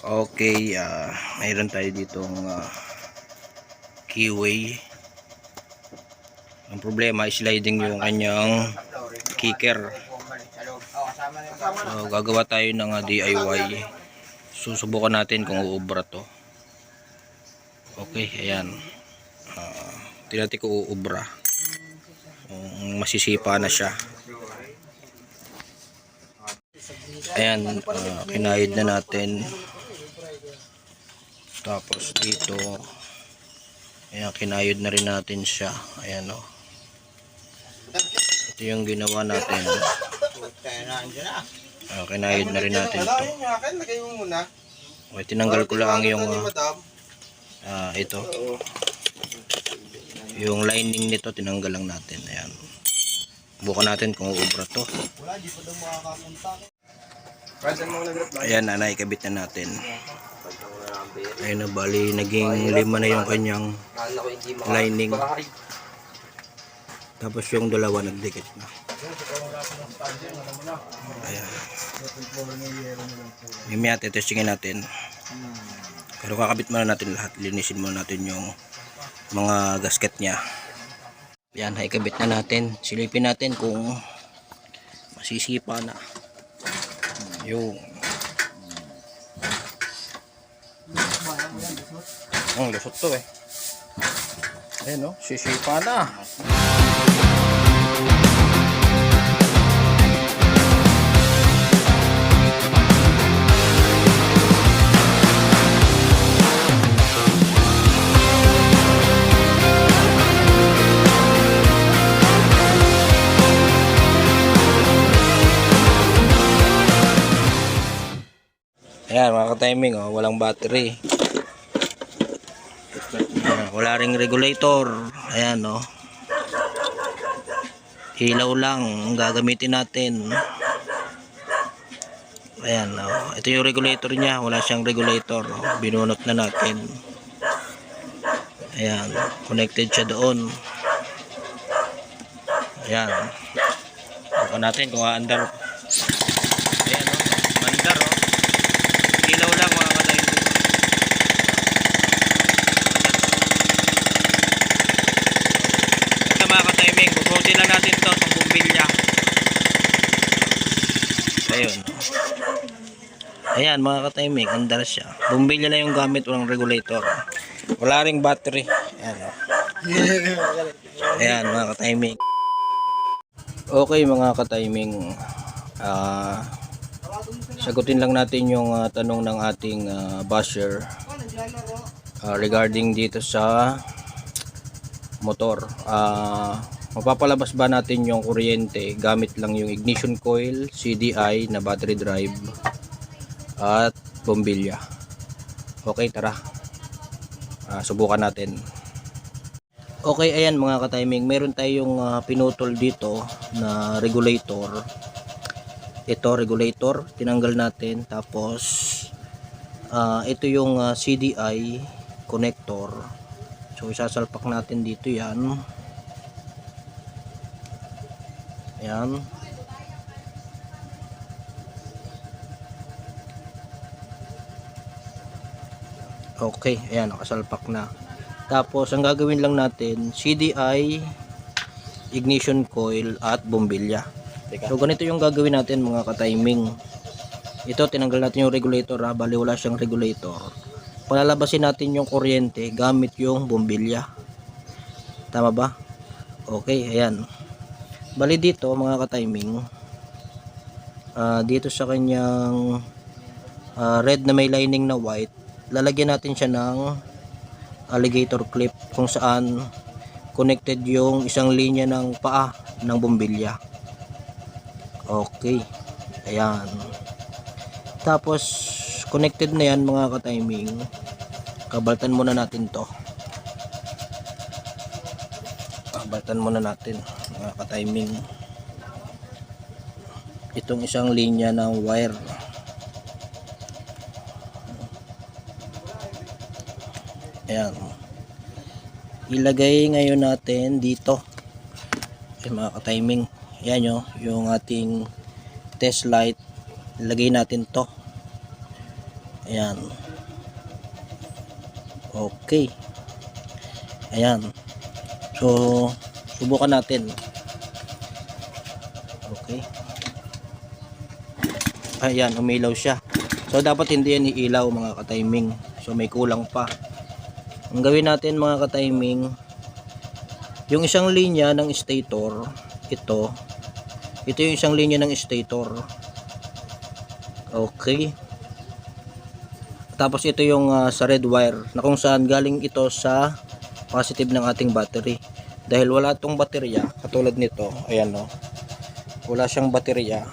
Okay, mayroon tayo ditong keyway. Ang problema is sliding yung kanyang kicker. So, gagawa tayo ng DIY. Susubukan natin kung uubra to. Okay, ayan. Tingnan natin kung uubra. Masisipa na siya. Ayan, kinayod na natin. Tapos dito, ayan, kinayod na rin natin siya. Ayan o. Ito yung ginawa natin. Kinayod na rin natin ito. Okay, tinanggal ko lang yung ito. Yung lining nito, tinanggal lang natin. Ayan. Bukan natin kung uubra to. Ayan, naikabit na natin. Ayan na, bali naging 5 na yung kanyang lining. Tapos yung dalawa nagdikit na. Ayan. Mamaya testingin natin. Pero kakabit muna natin lahat. Linisin muna natin yung mga gasket nya. Ayan, naikabit na natin. Silipin natin kung masisipa na. Yung lusot to eh. Ayan o, sisipa na. Ayan, mga ka-timing, oh, walang battery. Wala ring regulator. Ayan, oh. Ilaw lang ang gagamitin natin. Ayan, oh. Ito yung regulator niya. Wala siyang regulator. Oh. Binunot na natin. Ayan, connected siya doon. Ayan. Bukan natin kung aandar. Ayan, oh. Mandar, oh. Ilaw lang, mga ka-timing. Ito, mga ka-timing, bubuti lang natin to sa bumbilya. Ayun. Ayan, mga ka-timing, andar siya. Bumbilya na yung gamit, walang regulator. Wala ring battery. Ayan, oh. Ayan, mga ka-timing. Okay, mga ka-timing, sagutin lang natin yung tanong ng ating basher regarding dito sa motor. Mapapalabas ba natin yung kuryente gamit lang yung ignition coil, CDI na battery drive at bombilya? Okay, tara. Subukan natin. Okay, ayan mga ka-timing, meron tayong pinutol dito na regulator. Ito, regulator, tinanggal natin. Tapos ito yung CDI connector. So isasalpak natin dito yan. Ayan. Okay, ayan, nakasalpak na. Tapos ang gagawin lang natin, CDI, ignition coil at bombilya. So ganito yung gagawin natin, mga ka-timing. Ito, tinanggal natin yung regulator, bali wala siyang regulator. Palalabasin natin yung kuryente gamit yung bombilya. Tama ba? Okay, ayan. Bali dito, mga ka-timing, dito sa kanyang red na may lining na white, lalagyan natin siya ng alligator clip kung saan connected yung isang linya ng paa ng bombilya. Okay, ayan. Tapos connected na yan, mga ka-timing. Kabaltan muna natin to. Kabaltan muna natin, mga ka-timing, itong isang linya ng wire. Ayan. Ilagay ngayon natin dito. Mga ka-timing, yan yung ating test light. Ilagay natin to. Ayan. Okay. Ayan. So, subukan natin. Okay. Ayan, umilaw siya. So, dapat hindi yan iilaw mga ka-timing. So, may kulang pa. Ang gawin natin mga ka-timing, yung isang linya ng stator, ito yung isang linya ng stator. Okay. Tapos ito yung sa red wire na kung saan galing ito sa positive ng ating battery. Dahil wala tong baterya katulad nito, ayan no. Wala siyang baterya.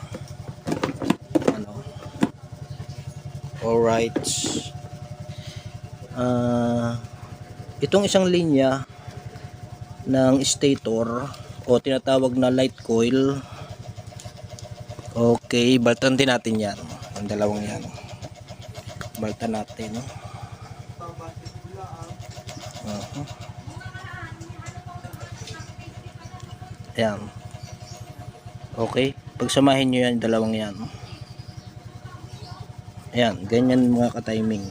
Ano? Alright. Itong isang linya ng stator o tinatawag na light coil. Okay, baltan din natin yan. Ang dalawang yan. Baltan natin. Ayan. Okay. Pagsamahin nyo yan, dalawang yan. Ayan. Ganyan mga ka-timing.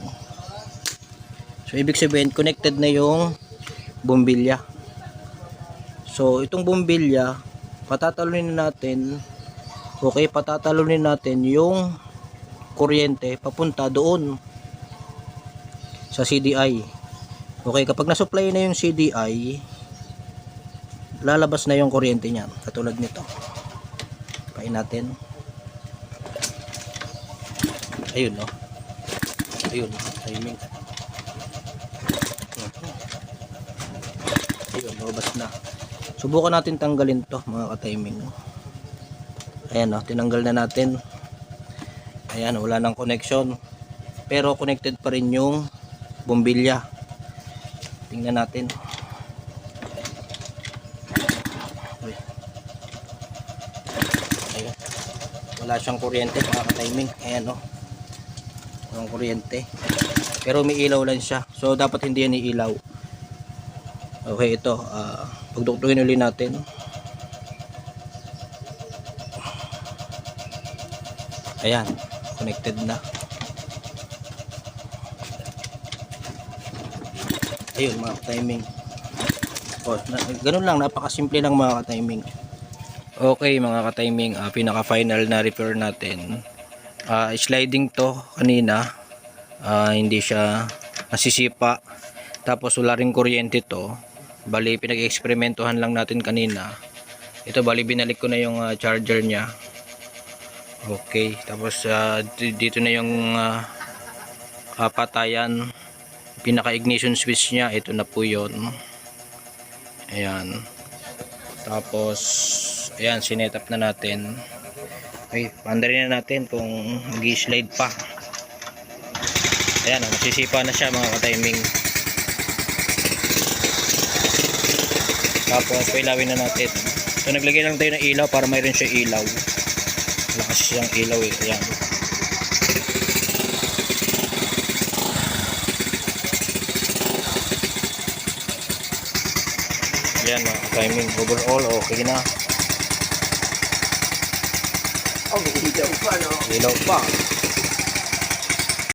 So, ibig sabihin, connected na yung bombilya. So, itong bombilya, patatalunin natin. Okay, patatalunin natin yung kuryente papunta doon sa CDI. Okay, kapag na-supply na yung CDI, lalabas na yung kuryente niyan katulad nito. Pain natin. Ayun no. Ayun, timing. Ayun, lumabas na. Subukan natin tanggalin to mga ka-timing. Ayan no, tinanggal na natin. Ayan, wala nang connection. Pero connected pa rin yung bombilya. Tingnan natin. Ayan. Wala siyang kuryente mga ka-timing. Ayan o. Walang kuryente. Pero may ilaw lang siya. So dapat hindi yan iilaw. Okay, ito. Pagduktugin ulit natin. Ayan. Connected na. Ayun mga ka-timing. Ganun lang, napakasimple lang mga ka-timing. Okay mga ka-timing, pinaka final na repair natin. Sliding to kanina, hindi siya nasisipa. Tapos wala ring kuryente to. Bali pinag-eksperimentuhan lang natin kanina. Ito bali binalik ko na yung charger nya. Okay, tapos dito na yung patayan, pinaka ignition switch nya, ito na po yun. Ayan, tapos ayan, sinetap na natin. Okay, pandarin na natin kung mag-slide pa. Ayan, nasisipa na siya mga ka-timing. Tapos pailawin na natin. So naglagay lang tayo ng ilaw para mayroon siya ilaw. Wala kasi siyang ilaw eh. Ayan. Ayan mga timing. Overall okay na. Oh, ilaw pa no? Ilaw pa.